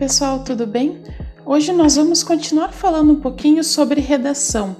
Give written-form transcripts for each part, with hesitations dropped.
pessoal, tudo bem? Hoje nós vamos continuar falando um pouquinho sobre redação,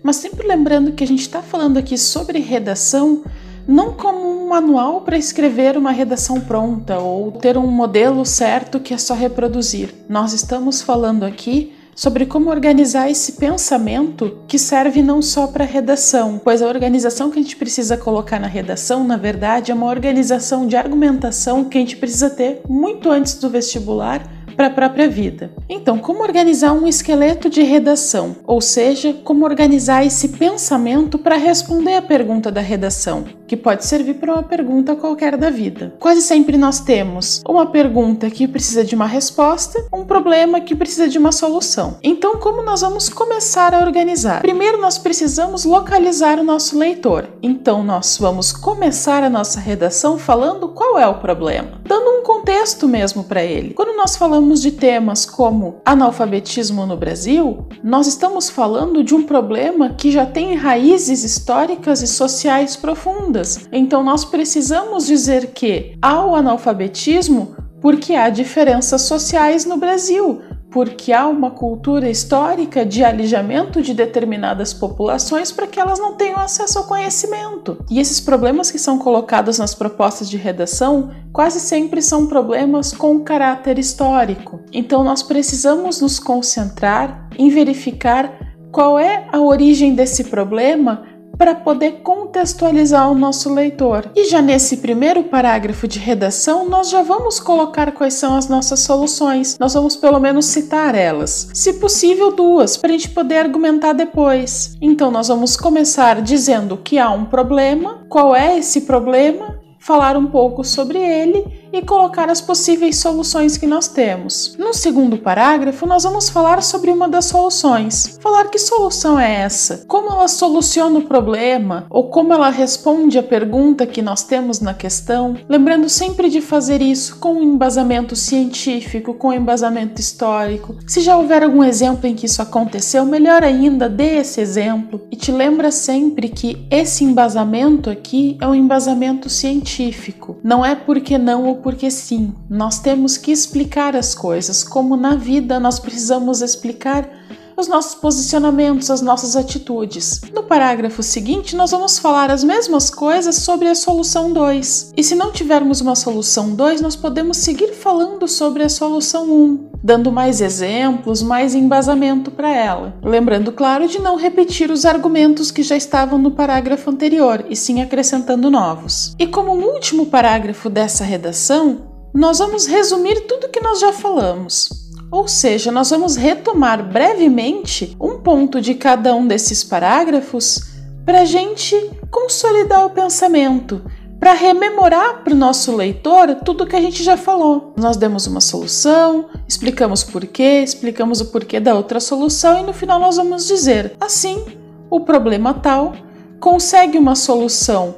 mas sempre lembrando que a gente está falando aqui sobre redação não como um manual para escrever uma redação pronta ou ter um modelo certo que é só reproduzir. Nós estamos falando aqui sobre como organizar esse pensamento que serve não só para redação, pois a organização que a gente precisa colocar na redação, na verdade, é uma organização de argumentação que a gente precisa ter muito antes do vestibular para a própria vida. Então, como organizar um esqueleto de redação? Ou seja, como organizar esse pensamento para responder a pergunta da redação, que pode servir para uma pergunta qualquer da vida. Quase sempre nós temos uma pergunta que precisa de uma resposta, um problema que precisa de uma solução. Então, como nós vamos começar a organizar? Primeiro, nós precisamos localizar o nosso leitor. Então, nós vamos começar a nossa redação falando qual é o problema, dando um contexto mesmo para ele. Quando nós falamos de temas como analfabetismo no Brasil, nós estamos falando de um problema que já tem raízes históricas e sociais profundas. Então nós precisamos dizer que há o analfabetismo porque há diferenças sociais no Brasil, porque há uma cultura histórica de alijamento de determinadas populações para que elas não tenham acesso ao conhecimento. E esses problemas que são colocados nas propostas de redação quase sempre são problemas com caráter histórico. Então nós precisamos nos concentrar em verificar qual é a origem desse problema para poder contextualizar o nosso leitor. E já nesse primeiro parágrafo de redação, nós já vamos colocar quais são as nossas soluções. Nós vamos pelo menos citar elas. Se possível, duas, para a gente poder argumentar depois. Então, nós vamos começar dizendo que há um problema, qual é esse problema, falar um pouco sobre ele e colocar as possíveis soluções que nós temos. No segundo parágrafo, nós vamos falar sobre uma das soluções. Falar que solução é essa, como ela soluciona o problema ou como ela responde à pergunta que nós temos na questão, lembrando sempre de fazer isso com um embasamento científico, com um embasamento histórico. Se já houver algum exemplo em que isso aconteceu, melhor ainda, dê esse exemplo e te lembra sempre que esse embasamento aqui é um embasamento científico. Não é porque não ou porque sim. Nós temos que explicar as coisas, como na vida nós precisamos explicar os nossos posicionamentos, as nossas atitudes. No parágrafo seguinte, nós vamos falar as mesmas coisas sobre a solução 2. E se não tivermos uma solução 2, nós podemos seguir falando sobre a solução 1, dando mais exemplos, mais embasamento para ela. Lembrando, claro, de não repetir os argumentos que já estavam no parágrafo anterior, e sim acrescentando novos. E como último parágrafo dessa redação, nós vamos resumir tudo que nós já falamos. Ou seja, nós vamos retomar brevemente um ponto de cada um desses parágrafos para a gente consolidar o pensamento, para rememorar para o nosso leitor tudo que a gente já falou. Nós demos uma solução, explicamos o porquê da outra solução e no final nós vamos dizer, assim, o problema tal consegue uma solução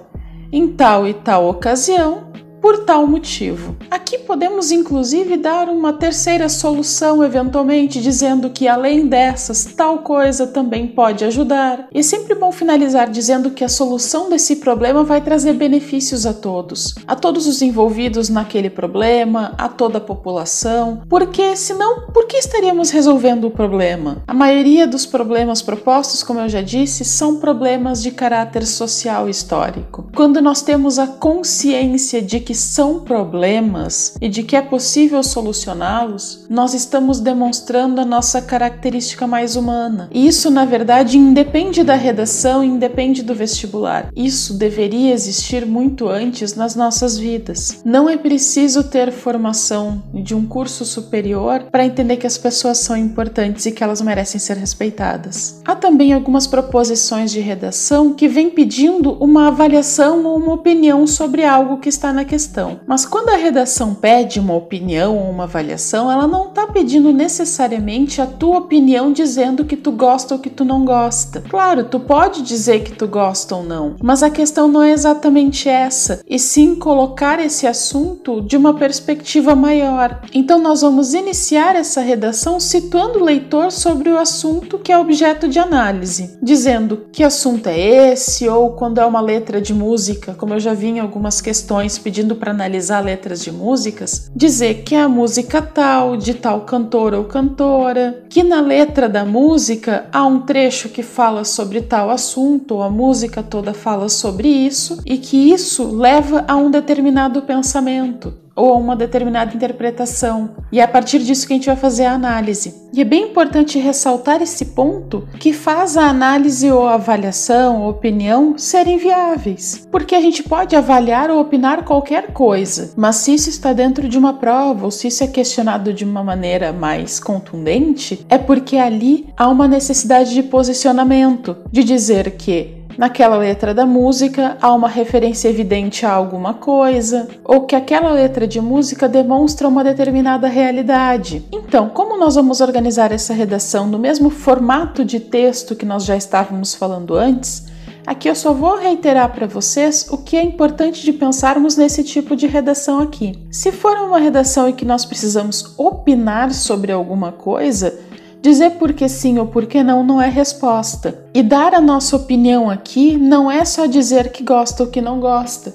em tal e tal ocasião, por tal motivo. Aqui podemos inclusive dar uma terceira solução eventualmente, dizendo que além dessas, tal coisa também pode ajudar. E é sempre bom finalizar dizendo que a solução desse problema vai trazer benefícios a todos os envolvidos naquele problema, a toda a população, porque senão, por que estaríamos resolvendo o problema? A maioria dos problemas propostos, como eu já disse, são problemas de caráter social e histórico. Quando nós temos a consciência de que são problemas e de que é possível solucioná-los, nós estamos demonstrando a nossa característica mais humana. E isso, na verdade, independe da redação, independe do vestibular. Isso deveria existir muito antes nas nossas vidas. Não é preciso ter formação de um curso superior para entender que as pessoas são importantes e que elas merecem ser respeitadas. Há também algumas proposições de redação que vêm pedindo uma avaliação ou uma opinião sobre algo que está na questão. Mas quando a redação pede uma opinião ou uma avaliação, ela não está pedindo necessariamente a tua opinião dizendo que tu gosta ou que tu não gosta. Claro, tu pode dizer que tu gosta ou não, mas a questão não é exatamente essa, e sim colocar esse assunto de uma perspectiva maior. Então nós vamos iniciar essa redação situando o leitor sobre o assunto que é objeto de análise, dizendo que assunto é esse, ou quando é uma letra de música, como eu já vi em algumas questões pedindo pedindo para analisar letras de músicas, dizer que é a música tal, de tal cantor ou cantora, que na letra da música há um trecho que fala sobre tal assunto, ou a música toda fala sobre isso, e que isso leva a um determinado pensamento ou a uma determinada interpretação. E é a partir disso que a gente vai fazer a análise. E é bem importante ressaltar esse ponto que faz a análise ou a avaliação ou opinião serem viáveis. Porque a gente pode avaliar ou opinar qualquer coisa, mas se isso está dentro de uma prova ou se isso é questionado de uma maneira mais contundente, é porque ali há uma necessidade de posicionamento, de dizer que naquela letra da música há uma referência evidente a alguma coisa, ou que aquela letra de música demonstra uma determinada realidade. Então, como nós vamos organizar essa redação no mesmo formato de texto que nós já estávamos falando antes, aqui eu só vou reiterar para vocês o que é importante de pensarmos nesse tipo de redação aqui. Se for uma redação em que nós precisamos opinar sobre alguma coisa, dizer por que sim ou por que não é resposta. E dar a nossa opinião aqui não é só dizer que gosta ou que não gosta.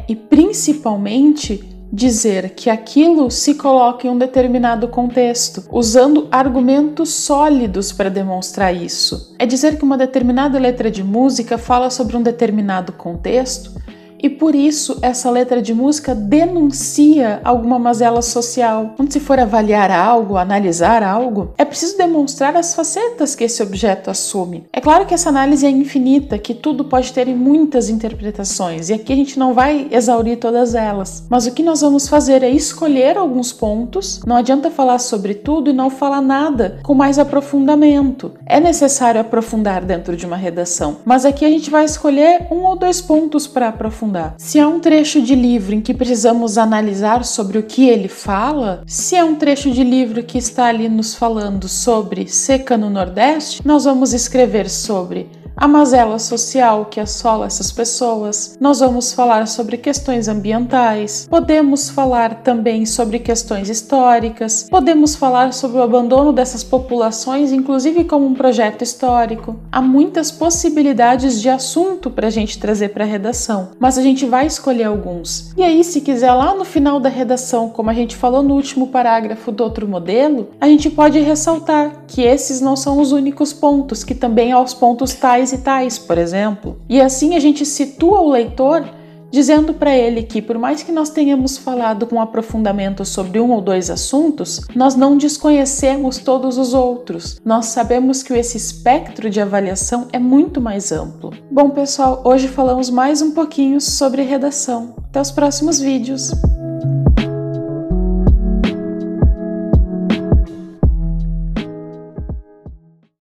E principalmente dizer que aquilo se coloca em um determinado contexto, usando argumentos sólidos para demonstrar isso. É dizer que uma determinada letra de música fala sobre um determinado contexto e por isso essa letra de música denuncia alguma mazela social. Quando se for avaliar algo, analisar algo, é preciso demonstrar as facetas que esse objeto assume. É claro que essa análise é infinita, que tudo pode ter muitas interpretações, e aqui a gente não vai exaurir todas elas. Mas o que nós vamos fazer é escolher alguns pontos, não adianta falar sobre tudo e não falar nada com mais aprofundamento. É necessário aprofundar dentro de uma redação, mas aqui a gente vai escolher 1 ou 2 pontos para aprofundar. Se há um trecho de livro em que precisamos analisar sobre o que ele fala, se é um trecho de livro que está ali nos falando sobre seca no Nordeste, nós vamos escrever sobre a mazela social que assola essas pessoas, nós vamos falar sobre questões ambientais, podemos falar também sobre questões históricas, podemos falar sobre o abandono dessas populações, inclusive como um projeto histórico. Há muitas possibilidades de assunto para a gente trazer para a redação, mas a gente vai escolher alguns. E aí, se quiser, lá no final da redação, como a gente falou no último parágrafo do outro modelo, a gente pode ressaltar que esses não são os únicos pontos, que também há os pontos tais e tais, por exemplo. E assim a gente situa o leitor dizendo para ele que, por mais que nós tenhamos falado com aprofundamento sobre 1 ou 2 assuntos, nós não desconhecemos todos os outros. Nós sabemos que esse espectro de avaliação é muito mais amplo. Bom, pessoal, hoje falamos mais um pouquinho sobre redação. Até os próximos vídeos!